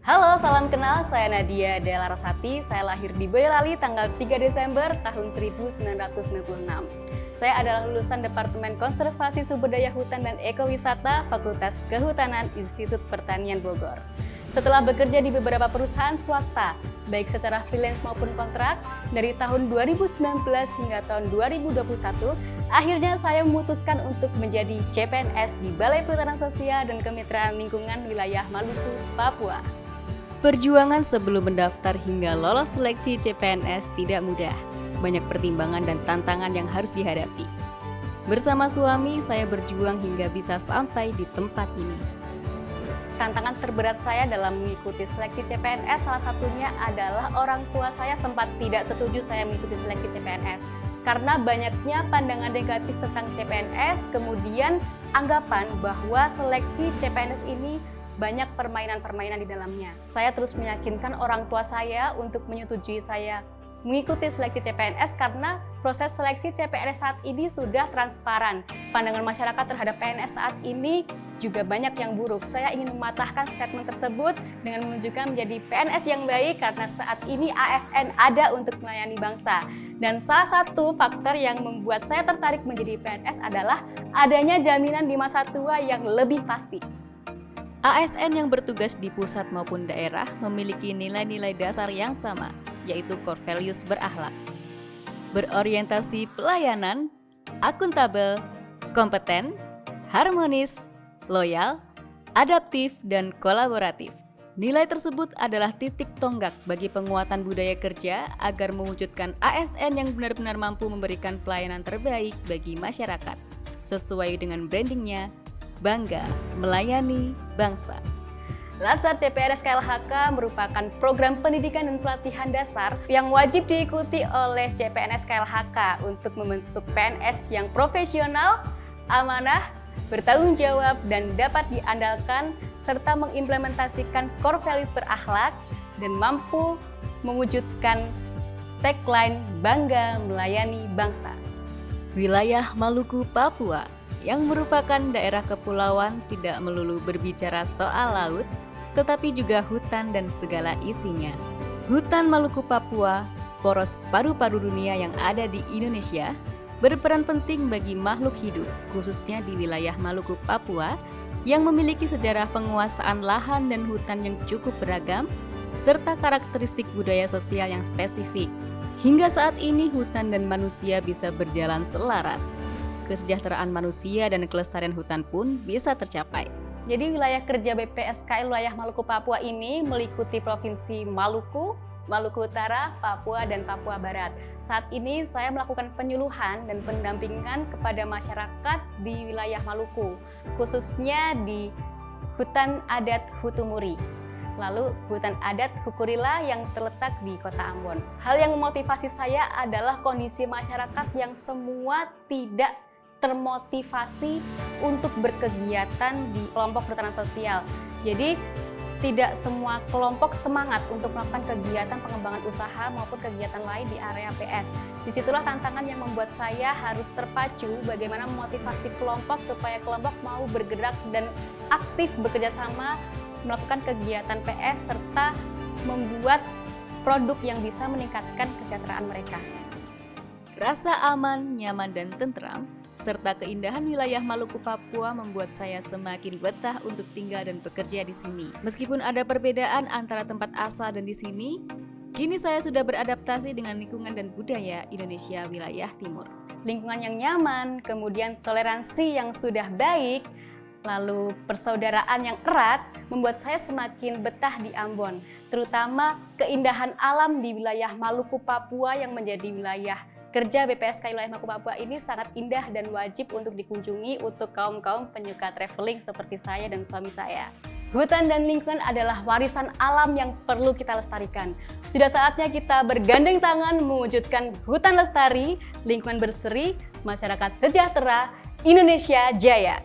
Halo, salam kenal. Saya Nadia Della Rasati. Saya lahir di Boyolali tanggal 3 Desember tahun 1996. Saya adalah lulusan Departemen Konservasi Sumber Daya Hutan dan Ekowisata Fakultas Kehutanan Institut Pertanian Bogor. Setelah bekerja di beberapa perusahaan swasta, baik secara freelance maupun kontrak, dari tahun 2019 hingga tahun 2021, akhirnya saya memutuskan untuk menjadi CPNS di Balai Perhutanan Sosial dan Kemitraan Lingkungan Wilayah Maluku, Papua. Perjuangan sebelum mendaftar hingga lolos seleksi CPNS tidak mudah. Banyak pertimbangan dan tantangan yang harus dihadapi. Bersama suami, saya berjuang hingga bisa sampai di tempat ini. Tantangan terberat saya dalam mengikuti seleksi CPNS salah satunya adalah orang tua saya sempat tidak setuju saya mengikuti seleksi CPNS. Karena banyaknya pandangan negatif tentang CPNS, kemudian anggapan bahwa seleksi CPNS ini banyak permainan-permainan di dalamnya. Saya terus meyakinkan orang tua saya untuk menyetujui saya mengikuti seleksi CPNS karena proses seleksi CPNS saat ini sudah transparan. Pandangan masyarakat terhadap PNS saat ini juga banyak yang buruk. Saya ingin mematahkan statement tersebut dengan menunjukkan menjadi PNS yang baik karena saat ini ASN ada untuk melayani bangsa. Dan salah satu faktor yang membuat saya tertarik menjadi PNS adalah adanya jaminan di masa tua yang lebih pasti. ASN yang bertugas di pusat maupun daerah memiliki nilai-nilai dasar yang sama, yaitu core values berakhlak, berorientasi pelayanan, akuntabel, kompeten, harmonis, loyal, adaptif, dan kolaboratif. Nilai tersebut adalah titik tonggak bagi penguatan budaya kerja agar mewujudkan ASN yang benar-benar mampu memberikan pelayanan terbaik bagi masyarakat, sesuai dengan brandingnya, bangga melayani bangsa. Latsar CPNS KLHK merupakan program pendidikan dan pelatihan dasar yang wajib diikuti oleh CPNS KLHK untuk membentuk PNS yang profesional, amanah, bertanggung jawab, dan dapat diandalkan serta mengimplementasikan core values berakhlak dan mampu mewujudkan tagline bangga melayani bangsa. Wilayah Maluku, Papua yang merupakan daerah kepulauan tidak melulu berbicara soal laut, tetapi juga hutan dan segala isinya. Hutan Maluku Papua, poros paru-paru dunia yang ada di Indonesia, berperan penting bagi makhluk hidup, khususnya di wilayah Maluku Papua, yang memiliki sejarah penguasaan lahan dan hutan yang cukup beragam, serta karakteristik budaya sosial yang spesifik. Hingga saat ini hutan dan manusia bisa berjalan selaras. Kesejahteraan manusia dan kelestarian hutan pun bisa tercapai. Jadi wilayah kerja BPSKI wilayah Maluku Papua ini meliputi Provinsi Maluku, Maluku Utara, Papua, dan Papua Barat. Saat ini saya melakukan penyuluhan dan pendampingan kepada masyarakat di wilayah Maluku, khususnya di Hutan Adat Hutumuri, lalu Hutan Adat Hukurila yang terletak di Kota Ambon. Hal yang memotivasi saya adalah kondisi masyarakat yang semua tidak termotivasi untuk berkegiatan di kelompok perhutanan sosial. Jadi tidak semua kelompok semangat untuk melakukan kegiatan pengembangan usaha maupun kegiatan lain di area PS. Disitulah tantangan yang membuat saya harus terpacu bagaimana memotivasi kelompok supaya kelompok mau bergerak dan aktif bekerja sama melakukan kegiatan PS serta membuat produk yang bisa meningkatkan kesejahteraan mereka. Rasa aman, nyaman, dan tentram serta keindahan wilayah Maluku Papua membuat saya semakin betah untuk tinggal dan bekerja di sini. Meskipun ada perbedaan antara tempat asal dan di sini, kini saya sudah beradaptasi dengan lingkungan dan budaya Indonesia wilayah timur. Lingkungan yang nyaman, kemudian toleransi yang sudah baik, lalu persaudaraan yang erat membuat saya semakin betah di Ambon. Terutama keindahan alam di wilayah Maluku Papua yang menjadi wilayah kerja BPSKI wilayah Maluku Papua ini sangat indah dan wajib untuk dikunjungi untuk kaum-kaum penyuka traveling seperti saya dan suami saya. Hutan dan lingkungan adalah warisan alam yang perlu kita lestarikan. Sudah saatnya kita bergandeng tangan mewujudkan hutan lestari, lingkungan berseri, masyarakat sejahtera, Indonesia Jaya.